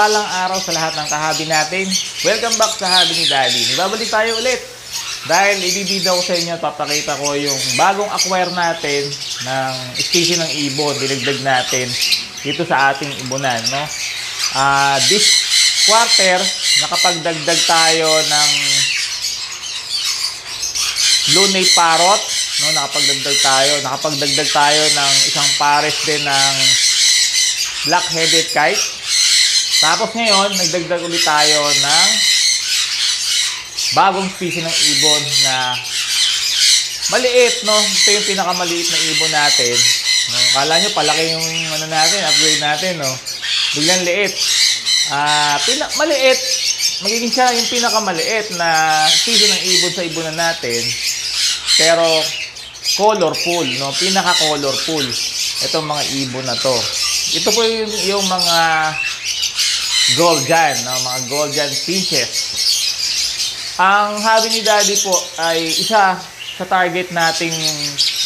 Mapagpalang araw sa lahat ng kahabi natin. Welcome back sa Habi ni Daddy. Nagbabalik tayo ulit dahil ibibida ko sa inyo, papakita ko yung bagong acquire natin ng species ng ibon. Dinagdag natin dito sa ating ibunan, no? This quarter, nakapagdagdag tayo ng blue nape parrot, no? Nakapagdagdag tayo ng isang pares din ng black-headed kite. Tapos ngayon, nagdagdag ulit tayo ng bagong species ng ibon na maliit, no? Ito yung pinakamaliit na ibon natin. No? Kala nyo, palaki yung ano natin, upgrade natin, no? Biglang liit. Maliit. Magiging siya yung pinakamaliit na species ng ibon sa ibunan natin. Pero colorful, no? Pinaka-colorful itong mga ibon na to. Ito po yung mga Golden, no? Mga Golden finches. Ang Habi ni Daddy po ay isa sa target nating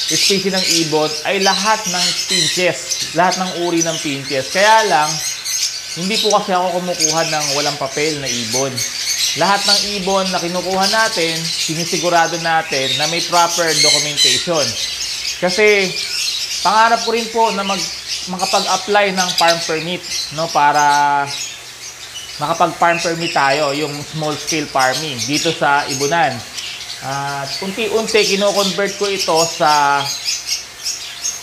species ng ibon ay lahat ng finches, lahat ng uri ng finches. Kaya lang, hindi po kasi ako kumukuha ng walang papel na ibon. Lahat ng ibon na kinukuha natin, sinisigurado natin na may proper documentation. Kasi pangarap ko rin po na makapag-apply ng farm permit, no, para makapag-farm permit tayo, yung small scale farming dito sa ibunan. At unti-unti kino-convert ko ito sa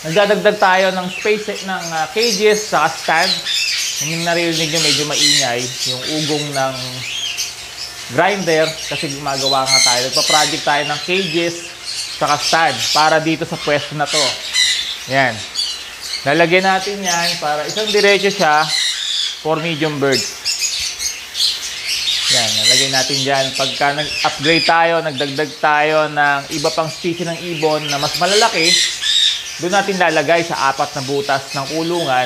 nagdadagdag tayo ng space ng cages sa stand. Yung naririnig nyo medyo maingay yung ugong ng grinder kasi gumagawa nga tayo. Nagpa-project tayo ng cages sa stand para dito sa pwesto na to. Yan. Lalagyan natin yan para isang diretso siya for medium birds. Yan, nalagay natin dyan. Pagka nag-upgrade tayo, nagdagdag tayo ng iba pang species ng ibon na mas malalaki, doon natin lalagay sa 4 na butas ng kulungan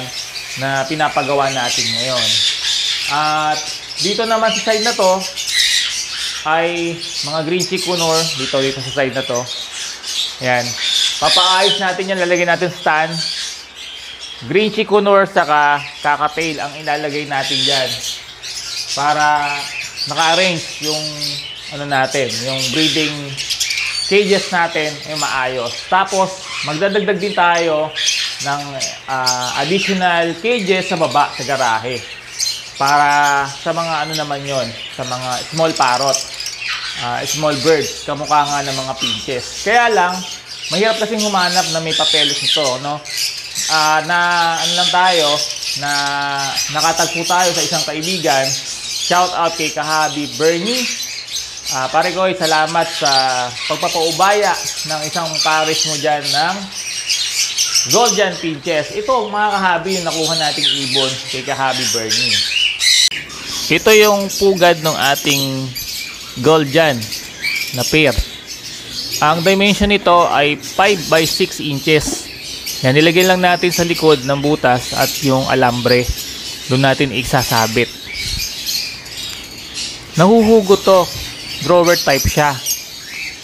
na pinapagawa natin ngayon. At dito naman sa side na to, ay mga green chikunor. Dito sa side na to. Yan. Papaayos natin yan, lalagay natin stand. Green chikunor saka kakatail ang ilalagay natin dyan. Para naka-arrange yung ano natin, yung breeding cages natin ay maayos. Tapos magdadagdag din tayo ng additional cages sa baba sa garahe para sa mga ano naman yon, sa mga small parrot, small birds, kamukha nga ng mga finches. Kaya lang mahirap kasing humanap na may papeles nito, no? Na ano lang tayo, na nakatagpo tayo sa isang kaibigan. Shout out kay Kahabi Bernie. Pare ko, salamat sa pagpapaubaya ng isang pares mo dyan ng Golden finches. Ito mga kahabi yung nakuha nating ibon kay Kahabi Bernie. Ito yung pugad ng ating Golden na pair. Ang dimension nito ay 5 by 6 inches. Yan, nilagay lang natin sa likod ng butas at yung alambre. Doon natin isasabit. Nahuhugot to. Drawer type siya.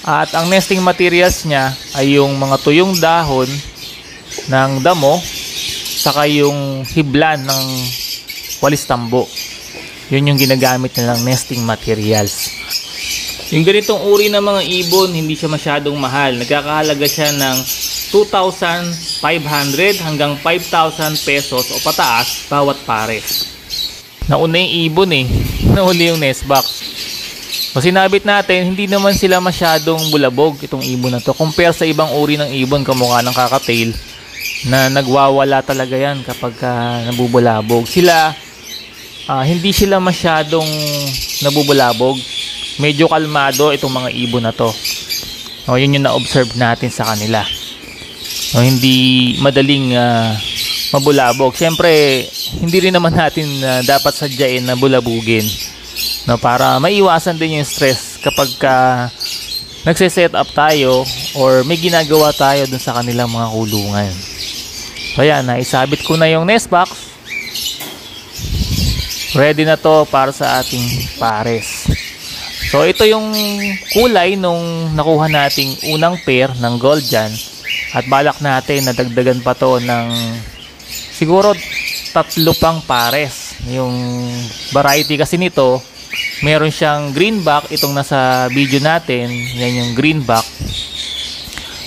At ang nesting materials niya ay yung mga tuyong dahon ng damo saka yung hiblan ng walis tambo. Yun yung ginagamit nilang nesting materials. Yung ganitong uri ng mga ibon, hindi siya masyadong mahal. Nagkakahalaga siya ng 2,500 hanggang 5,000 pesos o pataas bawat pares. Nauna yung ibon nahuli yung nest box. O sinabit natin, hindi naman sila masyadong bulabog itong ibon na to compare sa ibang uri ng ibon kamukha ng kakatail na nagwawala talaga yan kapag nabubulabog. Sila, hindi sila masyadong nabubulabog. Medyo kalmado itong mga ibon na to. O, yun yung na-observe natin sa kanila. O, hindi madaling mabulabog. Siyempre, hindi rin naman natin dapat sadyain na bulabugin, no, para maiwasan din yung stress kapag nagse-set up tayo or may ginagawa tayo dun sa kanilang mga kulungan. So yan, naisabit ko na yung nest box. Ready na to para sa ating pares. So ito yung kulay nung nakuha nating unang pair ng Golden. At balak natin na dagdagan pa to ng siguro 3 pang pares. Yung variety kasi nito, meron siyang greenback, itong nasa video natin, yan yung greenback.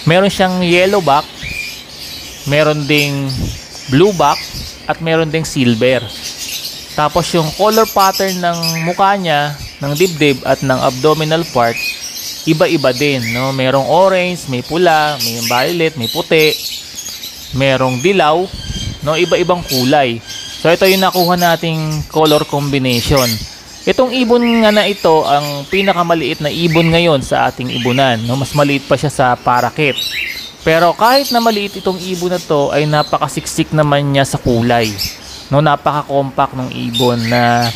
Meron siyang yellowback, meron ding blueback, at meron ding silver. Tapos yung color pattern ng mukha niya, ng dibdib at ng abdominal part, iba-iba din, no? Merong orange, may pula, may violet, may puti, merong dilaw, no? Iba-ibang kulay. So ito yung nakuha nating color combination. Itong ibon nga na ito ang pinakamaliit na ibon ngayon sa ating ibunan, no? Mas maliit pa siya sa parakeet. Pero kahit na maliit itong ibon na to, ay napakasiksik naman niya sa kulay, no? Napaka-compact ng ibon na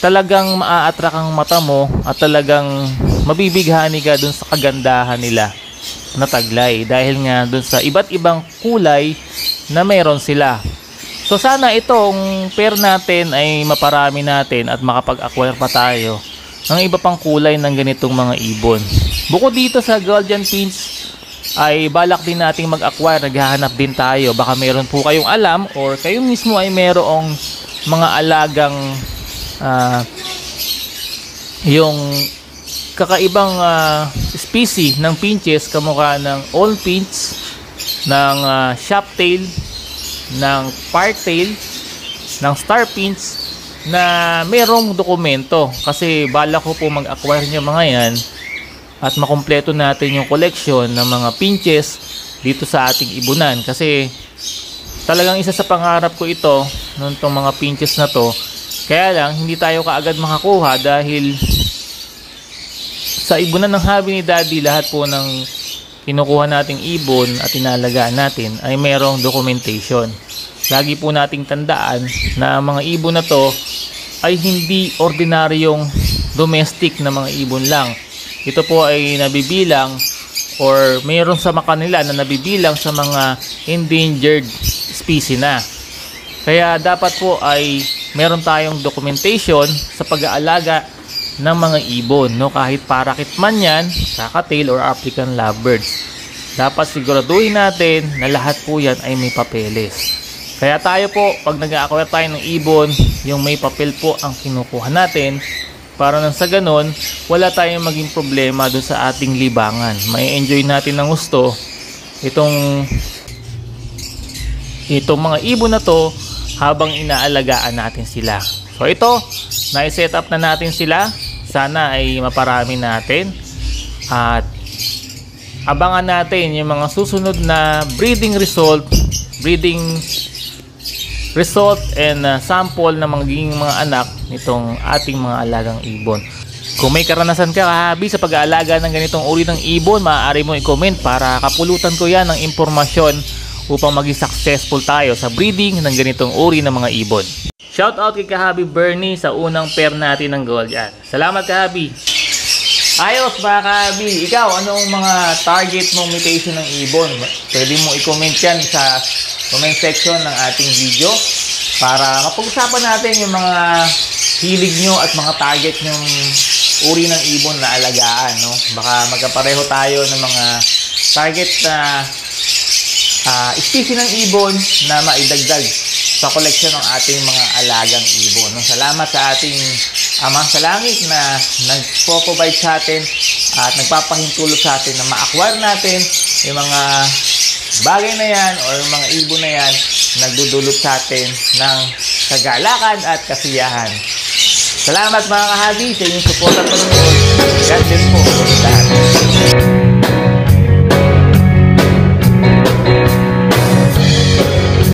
talagang maa-attract ang mata mo at talagang mabibighani ka dun sa kagandahan nila na taglay dahil nga dun sa iba't ibang kulay na meron sila. So sana itong pair natin ay maparami natin at makapag-acquire pa tayo ng iba pang kulay ng ganitong mga ibon. Bukod dito sa Guardian Finch ay balak din nating mag-acquire, naghahanap din tayo. Baka meron po kayong alam or kayo mismo ay merong mga alagang yung kakaibang species ng pinches kamukha ng old finch, ng shoptail, ng parktail, ng star finch na merong dokumento, kasi balak ko po mag-acquire niya mga yan at makumpleto natin yung collection ng mga pinches dito sa ating ibunan, kasi talagang isa sa pangarap ko ito nung tong mga pinches na to. Kaya lang hindi tayo kaagad makakuha dahil sa ibunan ng hobby ni Daddy, lahat po ng kinukuha nating ibon at inalagaan natin ay merong documentation. Lagi po nating tandaan na mga ibon na to ay hindi ordinaryong domestic na mga ibon lang. Ito po ay nabibilang or mayroon sa kanila na nabibilang sa mga endangered species na. Kaya dapat po ay meron tayong documentation sa pag-aalaga ng mga ibon, no? Kahit parakeet man yan, cockatiel or African lovebirds, dapat siguraduhin natin na lahat po yan ay may papeles. Kaya tayo po, pag nag-acquire tayo ng ibon, yung may papel po ang kinukuha natin para nang sa ganon, wala tayong maging problema doon sa ating libangan. May enjoy natin ng gusto itong mga ibon na to habang inaalagaan natin sila. So ito, na-set up na natin sila. Sana ay maparami natin at abangan natin yung mga susunod na breeding result and sample na magiging mga anak nitong ating mga alagang ibon. Kung may karanasan ka, kahabi, sa pag-aalaga ng ganitong uri ng ibon, maaari mo i-comment para kapulutan ko yan ng impormasyon upang maging successful tayo sa breeding ng ganitong uri ng mga ibon. Shout out kay Kahabi Bernie sa unang pair natin ng Guardian. Salamat, Kahabi. Ayos mga Kahabi, ikaw anong mga target mong mutation ng ibon? Pwede mo i-comment yan sa comment section ng ating video para mapag-usapan natin yung mga hilig nyo at mga target nyong uri ng ibon na alagaan, no? Baka magkapareho tayo ng mga target na species ng ibon na maidagdag sa koleksyon ng ating mga alagang ibon. Salamat sa ating Ama sa Langit na nagpo-provide sa atin at nagpapahintulot sa atin na ma-acquire natin yung mga bagay na yan o yung mga ibon na yan, nagdudulot sa atin ng kagalakan at kasiyahan. Salamat mga kahabi sa inyong support at panonood. God bless po lahat.